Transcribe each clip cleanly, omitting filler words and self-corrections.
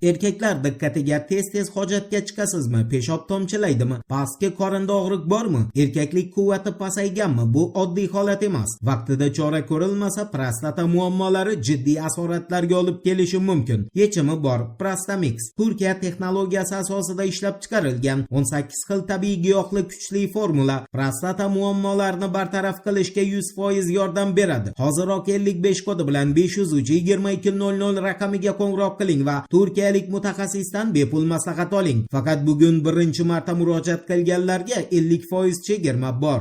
Erkaklar diqqatiga tez hojatga chiqasizmi? Peshob tomchilaydimi? Pastki qorinda og'riq bormi? Erkaklik quvvati pasayganmi? Bu oddiy holat emas. Vaqtida chora ko'rilmasa, prostata muammolari jiddiy asoratlarga olib kelishi mumkin. Yechimi bor. Prostamix Turkiya texnologiyasi asosida ishlab chiqarilgan 18 xil tabiiy giyohli kuchli formula prostata muammolarini bartaraf qilishga 100% yordam beradi. Hoziroq 55 kodi bilan 503-2200 raqamiga qo'ng'iroq qiling va turkiyalik mutaxassisdan bepul maslahat oling. Faqat bugun birinchi marta murojaat qilganlarga 50% chegirma bor.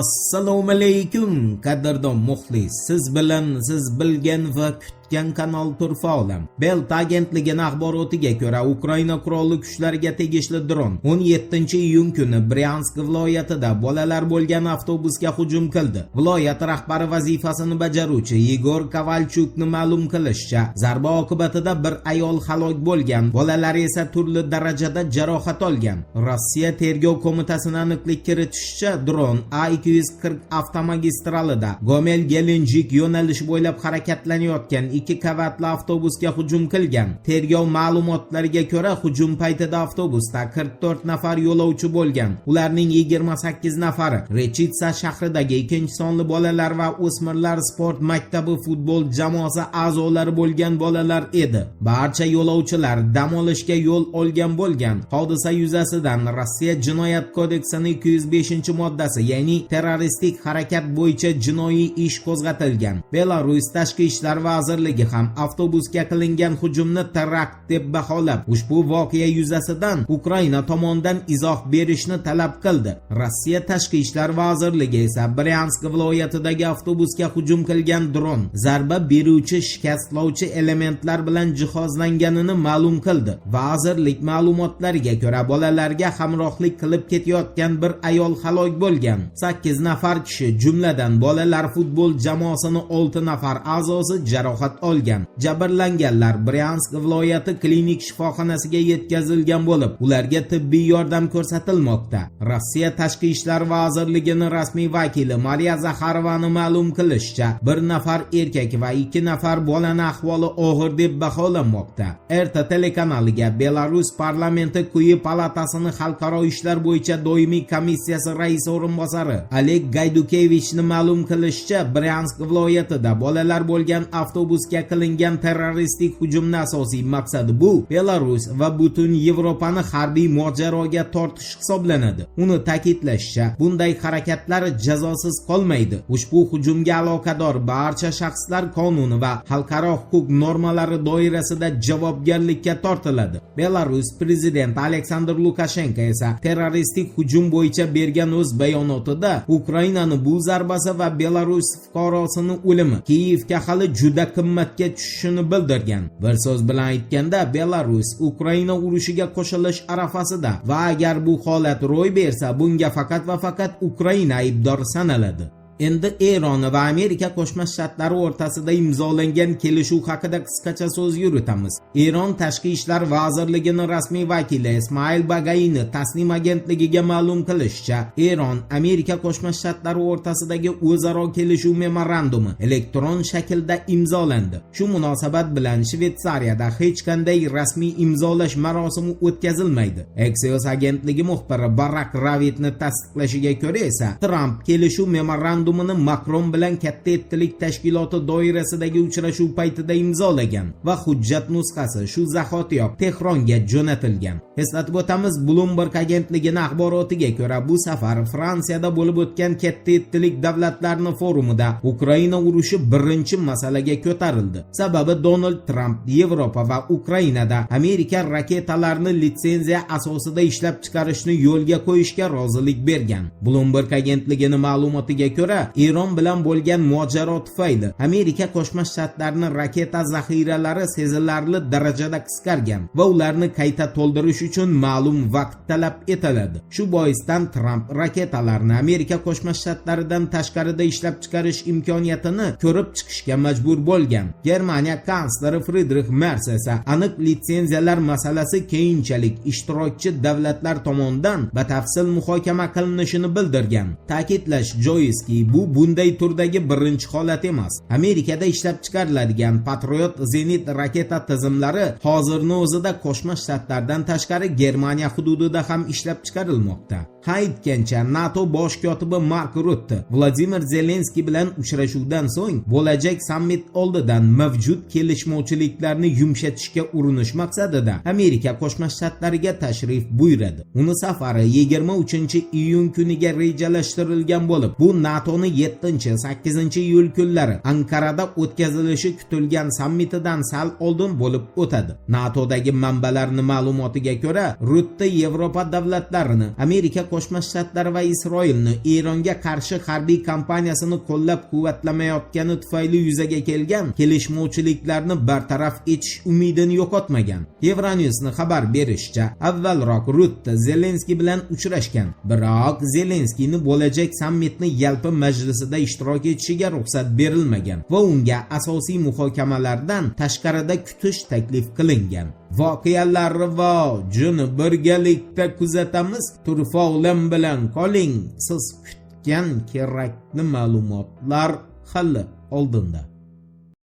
Assalomu alaykum qadrdon muxlis. Siz bilan siz bilgan va kutgan kanal Turfa olam. Belt agentligining axborotiga ko'ra, Ukraina qurolli kuchlariga tegishli dron 17-iyun kuni Bryansk viloyatida bolalar bo'lgan avtobusga hujum qildi. Viloyat rahbari vazifasini bajaruvchi Igor Kovalchukni ma'lum qilishicha, zarba oqibatida bir ayol halok bo'lgan, bolalar esa turli darajada jarohat olgan. Rossiya tergov qo'mitasining aniqlik kiritishicha, dron A240 avtomagistralida Gomel-Gelenjik yo'nalishi bo'ylab harakatlanayotgan 2 qavatli avtobusga hujum qilgan. Tergov ma'lumotlariga ko'ra, hujum paytida avtobusda 44 nafar yo'lovchi bo'lgan. Ularning 28 nafari Rechitsa shahridagi 2-sonli bolalar va o'smirlar sport maktabi futbol jamoasi a'zolari bo'lgan bolalar edi. Barcha yo'lovchilar dam olishga yo'l olgan bo'lgan. Hodisa yuzasidan Rossiya Jinoyat kodeksining 205-moddasi, ya'ni terroristik harakat bo'yicha jinoiy ish qo'zg'atilgan. Belarus tashqi ishlar vazirligi ham avtobusga qilingan hujumni terakt deb baholab, ushbu voqea yuzasidan Ukraina tomonidan izoh berishni talab qildi. Rossiya tashqi ishlar vazirligi esa Bryansk viloyatidagi avtobusga hujum qilgan dron zarba beruvchi shikastlovchi elementlar bilan jihozlanganini ma'lum qildi. Vazirlik ma'lumotlariga ko'ra, bolalarga hamrohlik qilib ketayotgan bir ayol halok bo'lgan. 8 nafar kishi, jumladan bolalar futbol jamoasining 6 nafar a'zosi jarohat olgan. Jabrlanganlar Bryansk viloyati klinik shifoxonasiga yetkazilgan bo'lib, ularga tibbiy yordam ko'rsatilmoqda. Rossiya tashqi ishlar vazirligining rasmiy vakili Mariya Zaxarovani ma'lum qilishicha, bir nafar erkak va 2 nafar bolaning ahvoli og'ir deb baholanmoqda. RT telekanaliga Belarus parlamenti quyi palatasining xalqaro ishlar bo'yicha doimiy komissiyasi raisi o'rinbosari Oleg Gaydukevichni ma'lum qilishicha, Bryansk viloyatida bolalar bo'lgan avtobusga qilingan terroristik hujumning asosiy maqsadi bu Belarus va butun Yevropani harbiy mojaroga tortish hisoblanadi. Uni ta'kidlashicha, bunday harakatlar jazosiz qolmaydi. Ushbu hujumga aloqador barcha shaxslar qonuni va xalqaro huquq normalari doirasida javobgarlikka tortiladi. Belarus prezidenti Aleksandr Lukashenko esa terroristik hujum bo'yicha bergan o'z bayonotida Ukrainani bu zarbasi va Belarus fuqarosining o'limi Kiyevga hali juda qimmatga tushishini bildirgan. Bir so'z bilan aytganda, Belarus Ukraina urushiga qo'shilish arafasida va agar bu holat ro'y bersa, bunga faqat va faqat Ukraina aybdor sanaladi. Endi Eron va Amerika Qo'shma Shtatlari o'rtasida imzolangan kelishuv haqida qisqacha so'z yuritamiz. Eron tashqi ishlar vazirligining rasmiy vakili Ismail Bagayni Tasnim agentligiga ma'lum qilishicha, Eron Amerika Qo'shma Shtatlari o'rtasidagi o'zaro kelishuv memorandumi elektron shaklda imzolandi. Shu munosabat bilan Shveysariyada hech qanday rasmiy imzolash marosimi o'tkazilmaydi. Axios agentligi muxbiri Barak Ravitni tasdiqlashiga ko'ra esa, Trump kelishuv memorandumi Makron bilan katta ettilik tashkiloti doirasidagi uchrashuv paytida imzolagan va hujjat nusxasi shu zahotiyoq Tehronga jo'natilgan. Eslatib o'tamiz, Bloomberg agentligining axborotiga ko'ra, bu safar Fransiyada bo'lib o'tgan katta ettilik davlatlarning forumida Ukraina urushi birinchi masalaga ko'tarildi. Sababi Donald Trump Yevropa va Ukrainada Amerika raketalarini litsenziya asosida ishlab chiqarishni yo'lga qo'yishga rozilik bergan. Bloomberg agentligining ma'lumotiga ko'ra, Eron bilan bo'lgan mojaro tufayli Amerika Qo'shma Shtatlarining raketa zaxiralari sezilarli darajada qisqargan va ularni qayta to'ldirish uchun ma'lum vaqt talab etiladi. Shu boisdan Trump raketalarni Amerika Qo'shma Shtatlaridan tashqarida ishlab chiqarish imkoniyatini ko'rib chiqishga majbur bo'lgan. Germaniya kansleri Friedrich Merz esa aniq litsenziyalar masalasi keyinchalik ishtirokchi davlatlar tomonidan batafsil muhokama qilinishini bildirgan. Ta'kidlash joizki, bu bunday turdagi birinchi holat emas. Amerikada ishlab chiqariladigan Patriot zenit raketa tizimlari hozirning o'zida Qo'shma Shtatlardan tashqari Germaniya hududida ham ishlab chiqarilmoqda. Aytgancha, NATO bosh kotibi Mark Rutte Vladimir Zelenskiy bilan uchrashuvdan so'ng bo'lajak sammit oldidan mavjud kelishmovchiliklarni yumshatishga urinish maqsadida Amerika Qo'shma Shtatlariga tashrif buyuradi. Uni safari 23-iyun kuniga rejalashtirilgan bo'lib, bu NATOning 7-8-iyul kunlari Ankarada o'tkazilishi kutilgan sammitidan sal oldin bo'lib o'tadi. NATOdagi manbalarning ma'lumotiga ko'ra, Rutte Yevropa davlatlarini Amerika Qo'shma Shtatlari va Isroilni Eronga qarshi harbiy kampaniyasini qo'llab-quvvatlamayotgani tufayli yuzaga kelgan kelishmovchiliklarni bartaraf etish umidini yo'qotmagan. Euronews'ning xabar berishicha, avvalroq Rutte Zelenskiy bilan uchrashgan, biroq Zelenskiyning bo'lajak sammitning yalpi majlisida ishtirok etishiga ruxsat berilmagan va unga asosiy muhokamalardan tashqarida kutish taklif qilingan. Voqealar rivojini birgalikda kuzatamiz. Turfa olam bilan qoling. Siz kutgan kerakli ma'lumotlar hali oldinda.